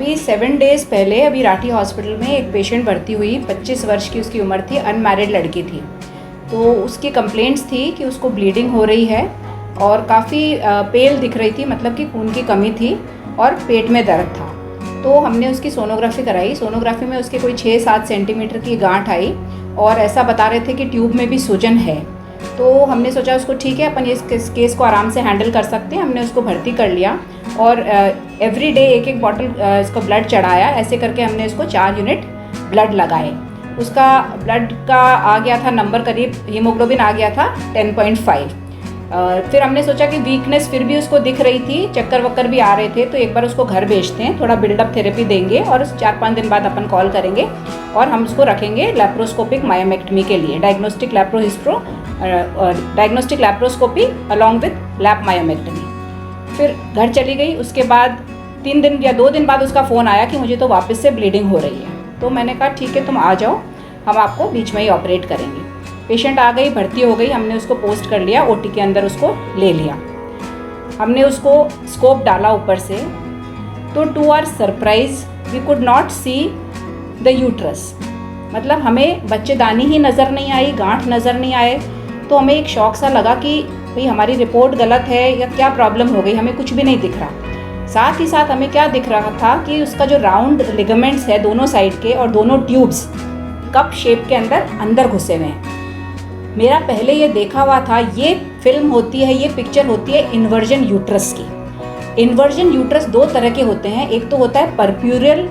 अभी 7 डेज़ पहले अभी राठी हॉस्पिटल में एक पेशेंट भर्ती हुई, 25 वर्ष की उसकी उम्र थी, अनमैरिड लड़की थी। तो उसकी कंप्लेंट्स थी कि उसको ब्लीडिंग हो रही है और काफ़ी पेल दिख रही थी, मतलब कि खून की कमी थी और पेट में दर्द था। तो हमने उसकी सोनोग्राफी कराई। सोनोग्राफी में उसके कोई 6-7 सेंटीमीटर की गांठ आई और ऐसा बता रहे थे कि ट्यूब में भी सूजन है। तो हमने सोचा उसको ठीक है, अपन इस केस को आराम से हैंडल कर सकते हैं। हमने उसको भर्ती कर लिया और एवरी डे एक बॉटल इसको ब्लड चढ़ाया। ऐसे करके हमने इसको 4 यूनिट ब्लड लगाए। उसका ब्लड का आ गया था नंबर, करीब हीमोग्लोबिन आ गया था 10.5। फिर हमने सोचा कि वीकनेस फिर भी उसको दिख रही थी, चक्कर वक्कर भी आ रहे थे, तो एक बार उसको घर भेजते हैं, थोड़ा बिल्डअप थेरेपी देंगे और 4-5 दिन बाद अपन कॉल करेंगे और हम उसको रखेंगे लैप्रोस्कोपिक मायोमेक्टमी के लिए, diagnostic laparoscopy along with lap myomectomy. फिर घर चली गई। उसके बाद 3 दिन या 2 दिन बाद उसका फ़ोन आया कि मुझे तो वापस से ब्लीडिंग हो रही है। तो मैंने कहा ठीक है, तुम आ जाओ, हम आपको बीच में ही ऑपरेट करेंगे। पेशेंट आ गई, भर्ती हो गई, हमने उसको पोस्ट कर लिया, ओटी के अंदर उसको ले लिया। हमने उसको स्कोप डाला ऊपर से, तो to our surprise we could not see the uterus. मतलब हमें बच्चेदानी ही नज़र नहीं आई, गांठ नज़र नहीं आए। तो हमें एक शौक सा लगा कि भाई हमारी रिपोर्ट गलत है या क्या प्रॉब्लम हो गई, हमें कुछ भी नहीं दिख रहा। साथ ही साथ हमें क्या दिख रहा था कि उसका जो राउंड लिगामेंट्स है दोनों साइड के और दोनों ट्यूब्स कप शेप के अंदर घुसे हुए हैं। मेरा पहले ये देखा हुआ था, ये फिल्म होती है, ये पिक्चर होती है इन्वर्जन यूट्रस की। इन्वर्जन यूट्रस 2 तरह के होते हैं, एक तो होता है परप्यूरियल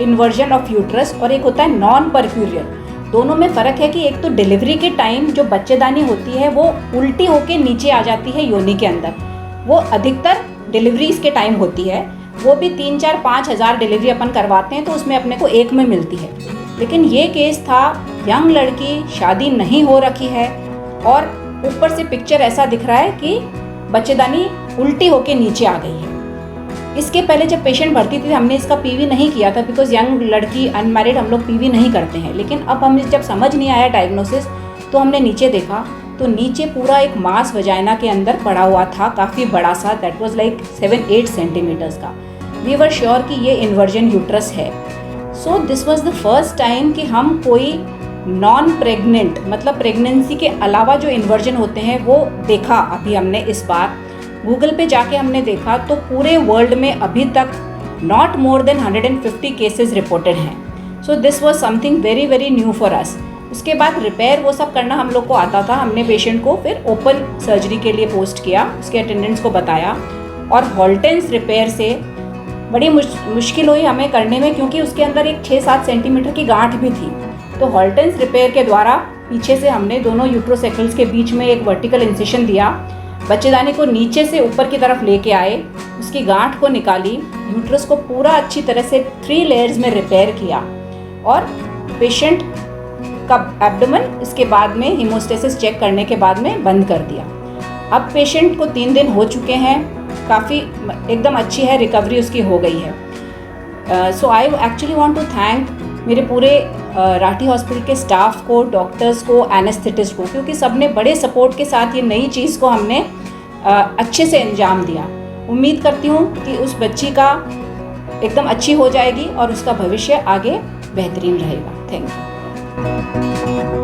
इन्वर्जन ऑफ यूट्रस और एक होता है नॉन परप्यूरियल। दोनों में फ़र्क है कि एक तो डिलीवरी के टाइम जो बच्चेदानी होती है वो उल्टी होके नीचे आ जाती है योनि के अंदर, वो अधिकतर डिलीवरीज के टाइम होती है। वो भी 3-4-5 हज़ार डिलीवरी अपन करवाते हैं तो उसमें अपने को एक में मिलती है। लेकिन ये केस था, यंग लड़की, शादी नहीं हो रखी है और ऊपर से पिक्चर ऐसा दिख रहा है कि बच्चेदानी उल्टी होके नीचे आ गई है। इसके पहले जब पेशेंट भर्ती थी हमने इसका पीवी नहीं किया था, बिकॉज यंग लड़की अनमैरिड हम लोग पीवी नहीं करते हैं। लेकिन अब हमें जब समझ नहीं आया डायग्नोसिस, तो हमने नीचे देखा तो नीचे पूरा एक मास वजाइना के अंदर पड़ा हुआ था, काफ़ी बड़ा सा, दैट वाज लाइक 7-8 सेंटीमीटर्स का। वी वर श्योर कि ये इन्वर्जन यूट्रस है। सो this was the first time कि हम कोई नॉन प्रेग्नेंट, मतलब प्रेगनेंसी के अलावा जो इन्वर्जन होते हैं वो देखा। अभी हमने इस बार गूगल पे जाके हमने देखा तो पूरे वर्ल्ड में अभी तक not more than 150 cases reported हैं। So this was something very very new for us. उसके बाद रिपेयर वो सब करना हम लोग को आता था। हमने पेशेंट को फिर ओपन सर्जरी के लिए पोस्ट किया, उसके अटेंडेंट्स को बताया और हॉल्टेंस रिपेयर से बड़ी मुश्किल हुई हमें करने में, क्योंकि उसके अंदर एक 6-7 सेंटीमीटर की गांठ भी थी। तो हॉल्टेंस रिपेयर के द्वारा पीछे से हमने दोनों यूट्रोसेकल्स के बीच में एक वर्टिकल इंसिशन दिया, बच्चेदानी को नीचे से ऊपर की तरफ लेके आए, उसकी गांठ को निकाली, यूट्रस को पूरा अच्छी तरह से 3 लेयर्स में रिपेयर किया और पेशेंट का एब्डोमेन इसके बाद में हीमोस्टेसिस चेक करने के बाद में बंद कर दिया। अब पेशेंट को 3 दिन हो चुके हैं, काफ़ी एकदम अच्छी है, रिकवरी उसकी हो गई है। So I actually want to thank मेरे पूरे राठी हॉस्पिटल के स्टाफ को, डॉक्टर्स को, एनेस्थेटिस्ट को, क्योंकि सबने बड़े सपोर्ट के साथ ये नई चीज़ को हमने अच्छे से अंजाम दिया। उम्मीद करती हूँ कि उस बच्ची का एकदम अच्छी हो जाएगी और उसका भविष्य आगे बेहतरीन रहेगा। Thank you.